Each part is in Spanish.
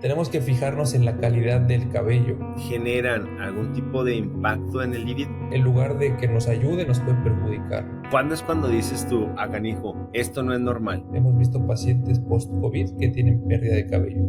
Tenemos que fijarnos en la calidad del cabello. ¿Generan algún tipo de impacto en el individuo? En lugar de que nos ayude, nos puede perjudicar. ¿Cuándo es cuando dices tú, canijo, esto no es normal? Hemos visto pacientes post-COVID que tienen pérdida de cabello.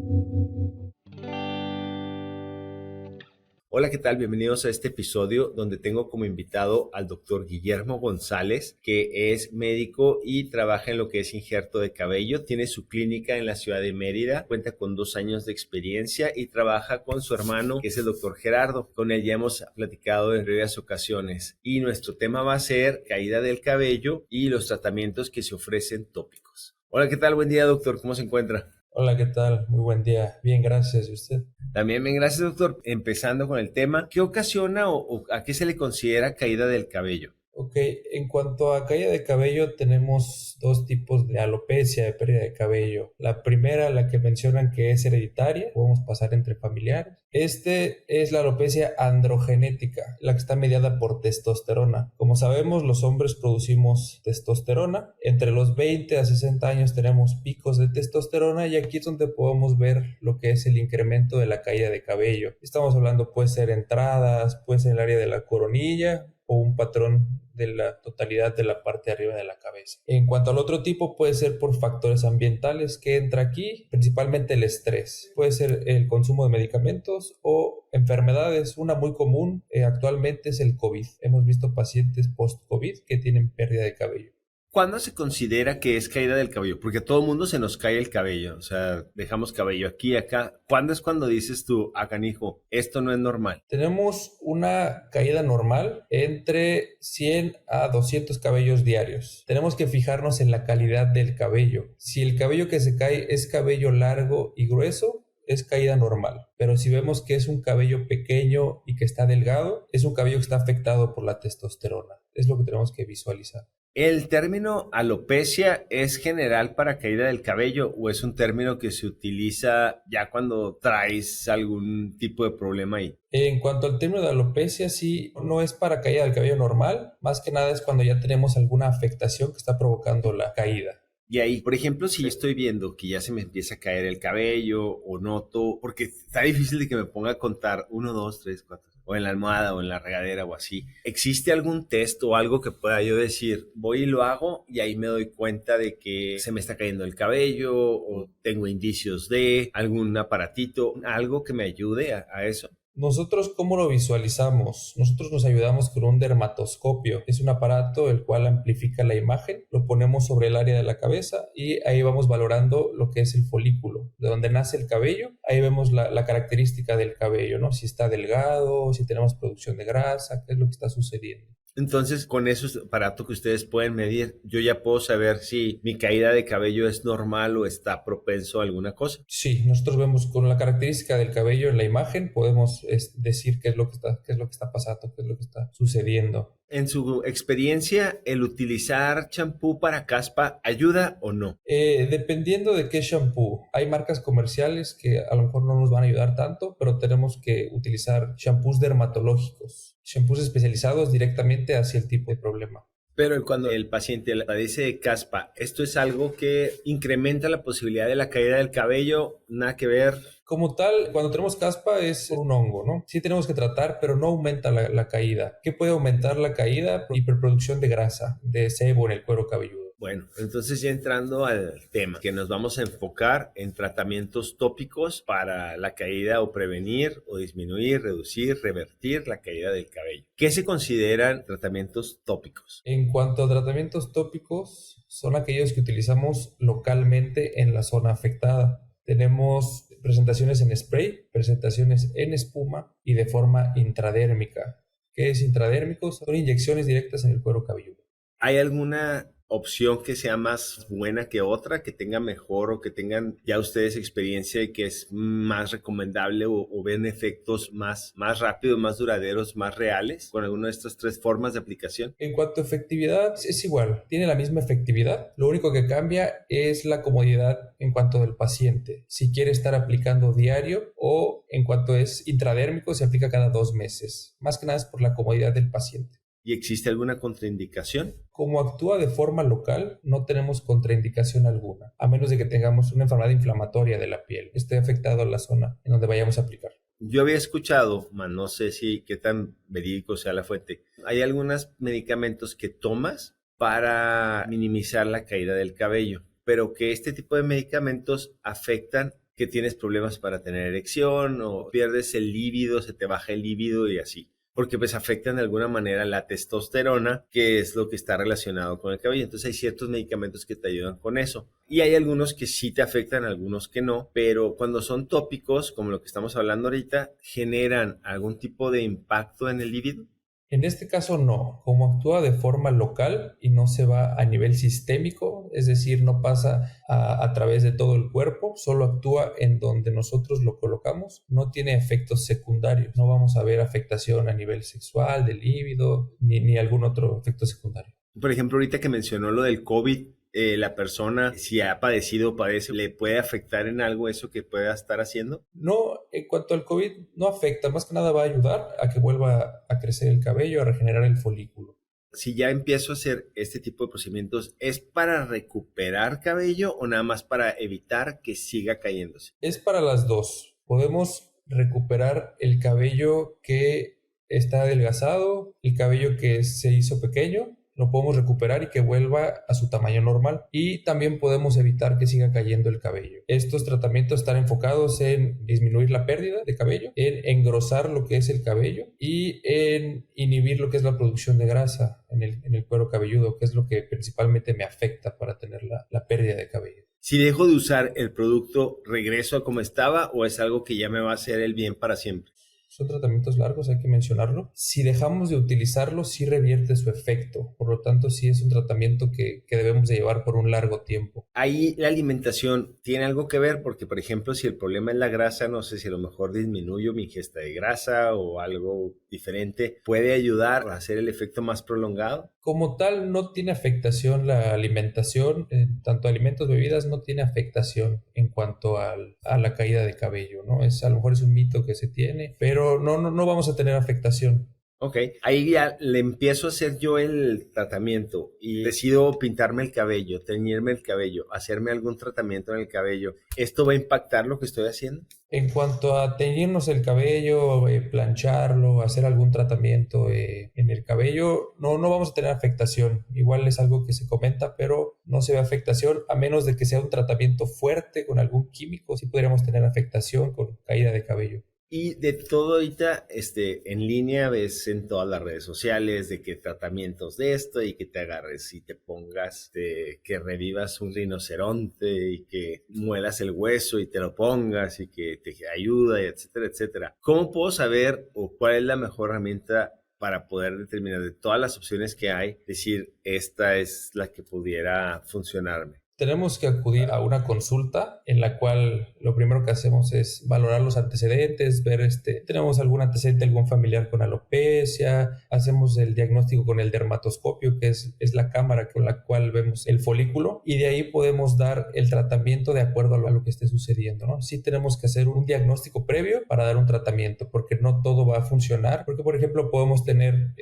Hola, ¿qué tal? Bienvenidos a este episodio donde tengo como invitado al doctor Guillermo González, que es médico y trabaja en lo que es injerto de cabello. Tiene su clínica en la ciudad de Mérida, cuenta con 2 años de experiencia y trabaja con su hermano, que es el doctor Gerardo. Con él ya hemos platicado en varias ocasiones y nuestro tema va a ser caída del cabello y los tratamientos que se ofrecen tópicos. Hola, ¿qué tal? Buen día, doctor. ¿Cómo se encuentra? Hola, ¿qué tal? Muy buen día. Bien, gracias. ¿Y usted? También bien, gracias, doctor. Empezando con el tema, ¿qué ocasiona o a qué se le considera caída del cabello? Ok, en cuanto a caída de cabello, tenemos 2 tipos de alopecia, de pérdida de cabello. La primera, la que mencionan que es hereditaria, podemos pasar entre familiares. Es la alopecia androgenética, la que está mediada por testosterona. Como sabemos, los hombres producimos testosterona. Entre los 20 a 60 años tenemos picos de testosterona y aquí es donde podemos ver lo que es el incremento de la caída de cabello. Estamos hablando, puede ser entradas, puede ser en el área de la coronilla o un patrón de la totalidad de la parte de arriba de la cabeza. En cuanto al otro tipo, puede ser por factores ambientales que entra aquí, principalmente el estrés. Puede ser el consumo de medicamentos o enfermedades. Una muy común actualmente es el COVID. Hemos visto pacientes post-COVID que tienen pérdida de cabello. ¿Cuándo se considera que es caída del cabello? Porque a todo el mundo se nos cae el cabello, o sea, dejamos cabello aquí y acá. ¿Cuándo es cuando dices tú, canijo, esto no es normal? Tenemos una caída normal entre 100 a 200 cabellos diarios. Tenemos que fijarnos en la calidad del cabello. Si el cabello que se cae es cabello largo y grueso, es caída normal. Pero si vemos que es un cabello pequeño y que está delgado, es un cabello que está afectado por la testosterona. Es lo que tenemos que visualizar. ¿El término alopecia es general para caída del cabello o es un término que se utiliza ya cuando traes algún tipo de problema ahí? En cuanto al término de alopecia, sí, no es para caída del cabello normal, más que nada es cuando ya tenemos alguna afectación que está provocando la caída. Y ahí, por ejemplo, si yo estoy viendo que ya se me empieza a caer el cabello o noto, porque está difícil de que me ponga a contar 1, 2, 3, 4, o en la almohada o en la regadera o así. ¿Existe algún test o algo que pueda yo decir, voy y lo hago y ahí me doy cuenta de que se me está cayendo el cabello o tengo indicios de algún aparatito, algo que me ayude a eso? Nosotros, ¿cómo lo visualizamos? Nosotros nos ayudamos con un dermatoscopio. Es un aparato el cual amplifica la imagen, lo ponemos sobre el área de la cabeza y ahí vamos valorando lo que es el folículo, de donde nace el cabello. Ahí vemos la característica del cabello, ¿no? Si está delgado, si tenemos producción de grasa, qué es lo que está sucediendo. Entonces, con esos aparatos que ustedes pueden medir, yo ya puedo saber si mi caída de cabello es normal o está propenso a alguna cosa. Sí, nosotros vemos con la característica del cabello en la imagen, podemos decir qué es lo que está pasando, qué es lo que está sucediendo. En su experiencia, ¿el utilizar champú para caspa ayuda o no? Dependiendo de qué shampoo. Hay marcas comerciales que a lo mejor no nos van a ayudar tanto, pero tenemos que utilizar shampoos dermatológicos, shampoos especializados directamente hacia el tipo de problema. Pero cuando el paciente padece de caspa, ¿esto es algo que incrementa la posibilidad de la caída del cabello? Nada que ver. Como tal, cuando tenemos caspa es un hongo, ¿no? Sí tenemos que tratar, pero no aumenta la caída. ¿Qué puede aumentar la caída? Hiperproducción de grasa, de sebo en el cuero cabelludo. Bueno, entonces ya entrando al tema, que nos vamos a enfocar en tratamientos tópicos para la caída o prevenir o disminuir, reducir, revertir la caída del cabello. ¿Qué se consideran tratamientos tópicos? En cuanto a tratamientos tópicos, son aquellos que utilizamos localmente en la zona afectada. Tenemos presentaciones en spray, presentaciones en espuma y de forma intradérmica. ¿Qué es intradérmico? Son inyecciones directas en el cuero cabelludo. ¿Hay alguna opción que sea más buena que otra, que tenga mejor o que tengan ya ustedes experiencia y que es más recomendable o ven efectos más rápidos, más duraderos, más reales con alguna de estas 3 formas de aplicación? En cuanto a efectividad, es igual, tiene la misma efectividad. Lo único que cambia es la comodidad en cuanto del paciente. Si quiere estar aplicando diario o en cuanto es intradérmico, se aplica cada 2 meses. Más que nada es por la comodidad del paciente. ¿Y existe alguna contraindicación? Como actúa de forma local, no tenemos contraindicación alguna, a menos de que tengamos una enfermedad inflamatoria de la piel, que esté afectado la zona en donde vayamos a aplicar. Yo había escuchado, no sé si qué tan verídico sea la fuente, hay algunos medicamentos que tomas para minimizar la caída del cabello, pero que este tipo de medicamentos afectan que tienes problemas para tener erección o pierdes el líbido, se te baja el líbido y así. Porque pues afectan de alguna manera la testosterona, que es lo que está relacionado con el cabello. Entonces hay ciertos medicamentos que te ayudan con eso. Y hay algunos que sí te afectan, algunos que no. Pero cuando son tópicos, como lo que estamos hablando ahorita, ¿generan algún tipo de impacto en el líbido? En este caso no, como actúa de forma local y no se va a nivel sistémico, es decir, no pasa a través de todo el cuerpo, solo actúa en donde nosotros lo colocamos, no tiene efectos secundarios, no vamos a ver afectación a nivel sexual, del líbido, ni algún otro efecto secundario. Por ejemplo, ahorita que mencionó lo del COVID, la persona, si ha padecido o padece, ¿le puede afectar en algo eso que pueda estar haciendo? No, en cuanto al COVID, no afecta, más que nada va a ayudar a que vuelva a crecer el cabello, a regenerar el folículo. Si ya empiezo a hacer este tipo de procedimientos, ¿es para recuperar cabello o nada más para evitar que siga cayéndose? Es para las dos. Podemos recuperar el cabello que está adelgazado, el cabello que se hizo pequeño, lo podemos recuperar y que vuelva a su tamaño normal. Y también podemos evitar que siga cayendo el cabello. Estos tratamientos están enfocados en disminuir la pérdida de cabello, en engrosar lo que es el cabello y en inhibir lo que es la producción de grasa en el cuero cabelludo, que es lo que principalmente me afecta para tener la pérdida de cabello. Si dejo de usar el producto, ¿regreso a como estaba o es algo que ya me va a hacer el bien para siempre? Son tratamientos largos, hay que mencionarlo. Si dejamos de utilizarlo, sí revierte su efecto. Por lo tanto, sí es un tratamiento que debemos de llevar por un largo tiempo. Ahí la alimentación tiene algo que ver porque, por ejemplo, si el problema es la grasa, no sé si a lo mejor disminuyo mi ingesta de grasa o algo diferente, ¿puede ayudar a hacer el efecto más prolongado? Como tal, no tiene afectación la alimentación, tanto alimentos, bebidas, no tiene afectación en cuanto a la caída de cabello, ¿no? A lo mejor es un mito que se tiene, pero no vamos a tener afectación. Ok, ahí ya le empiezo a hacer yo el tratamiento y decido pintarme el cabello, teñirme el cabello, hacerme algún tratamiento en el cabello. ¿Esto va a impactar lo que estoy haciendo? En cuanto a teñirnos el cabello, plancharlo, hacer algún tratamiento en el cabello, no vamos a tener afectación. Igual es algo que se comenta, pero no se ve afectación a menos de que sea un tratamiento fuerte con algún químico. Sí podríamos tener afectación con caída de cabello. Y de todo ahorita, en línea ves en todas las redes sociales de que tratamientos de esto y que te agarres y te pongas, que revivas un rinoceronte y que muelas el hueso y te lo pongas y que te ayuda, y etcétera, etcétera. ¿Cómo puedo saber o cuál es la mejor herramienta para poder determinar de todas las opciones que hay, decir, esta es la que pudiera funcionarme? Tenemos que acudir a una consulta en la cual lo primero que hacemos es valorar los antecedentes, ver tenemos algún antecedente, algún familiar con alopecia, hacemos el diagnóstico con el dermatoscopio, que es la cámara con la cual vemos el folículo, y de ahí podemos dar el tratamiento de acuerdo a lo que esté sucediendo, ¿no? Sí tenemos que hacer un diagnóstico previo para dar un tratamiento, porque no todo va a funcionar, porque por ejemplo podemos tener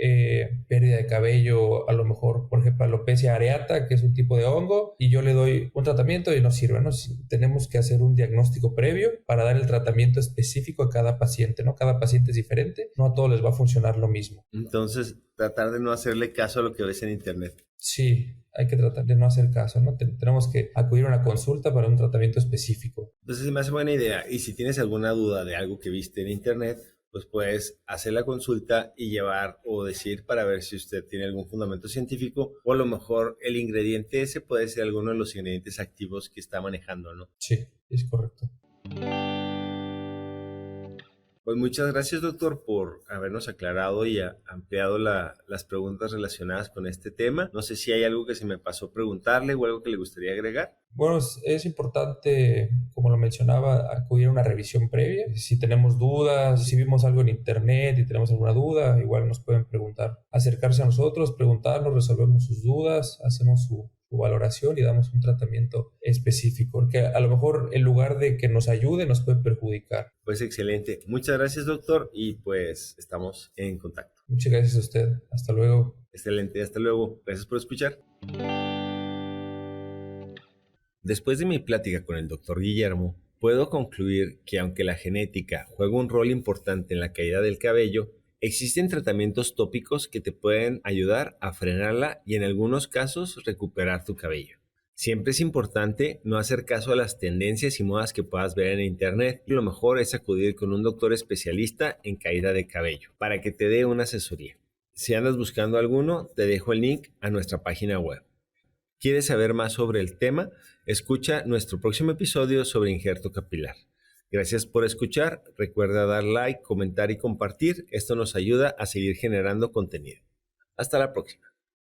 pérdida de cabello, a lo mejor por ejemplo alopecia areata, que es un tipo de hongo, y yo le doy un tratamiento y no sirve, ¿no? Tenemos que hacer un diagnóstico previo para dar el tratamiento específico a cada paciente, ¿no? Cada paciente es diferente, no a todos les va a funcionar lo mismo. Entonces, tratar de no hacerle caso a lo que ves en internet. Sí, hay que tratar de no hacer caso, ¿no? Tenemos que acudir a una consulta para un tratamiento específico. Entonces, se me hace buena idea. Y si tienes alguna duda de algo que viste en internet, pues puedes hacer la consulta y llevar o decir para ver si usted tiene algún fundamento científico o a lo mejor el ingrediente ese puede ser alguno de los ingredientes activos que está manejando, ¿no? Sí, es correcto. Pues muchas gracias, doctor, por habernos aclarado y ampliado las preguntas relacionadas con este tema. No sé si hay algo que se me pasó preguntarle o algo que le gustaría agregar. Bueno, es importante, como lo mencionaba, acudir a una revisión previa. Si tenemos dudas, si vimos algo en internet y tenemos alguna duda, igual nos pueden preguntar. Acercarse a nosotros, preguntarnos, resolvemos sus dudas, hacemos su valoración y damos un tratamiento específico, porque a lo mejor en lugar de que nos ayude, nos puede perjudicar. Pues excelente. Muchas gracias, doctor, y pues estamos en contacto. Muchas gracias a usted. Hasta luego. Excelente, hasta luego. Gracias por escuchar. Después de mi plática con el doctor Guillermo, puedo concluir que aunque la genética juega un rol importante en la caída del cabello, existen tratamientos tópicos que te pueden ayudar a frenarla y en algunos casos recuperar tu cabello. Siempre es importante no hacer caso a las tendencias y modas que puedas ver en internet. Lo mejor es acudir con un doctor especialista en caída de cabello para que te dé una asesoría. Si andas buscando alguno, te dejo el link a nuestra página web. ¿Quieres saber más sobre el tema? Escucha nuestro próximo episodio sobre injerto capilar. Gracias por escuchar. Recuerda dar like, comentar y compartir. Esto nos ayuda a seguir generando contenido. Hasta la próxima.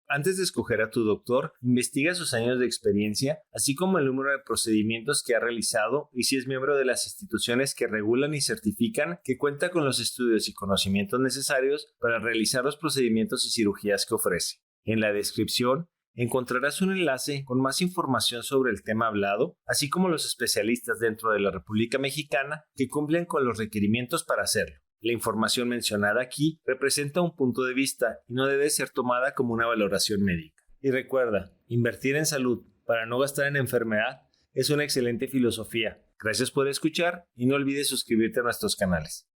Antes de escoger a tu doctor, investiga sus años de experiencia, así como el número de procedimientos que ha realizado y si es miembro de las instituciones que regulan y certifican que cuenta con los estudios y conocimientos necesarios para realizar los procedimientos y cirugías que ofrece. En la descripción encontrarás un enlace con más información sobre el tema hablado, así como los especialistas dentro de la República Mexicana que cumplen con los requerimientos para hacerlo. La información mencionada aquí representa un punto de vista y no debe ser tomada como una valoración médica. Y recuerda, invertir en salud para no gastar en enfermedad es una excelente filosofía. Gracias por escuchar y no olvides suscribirte a nuestros canales.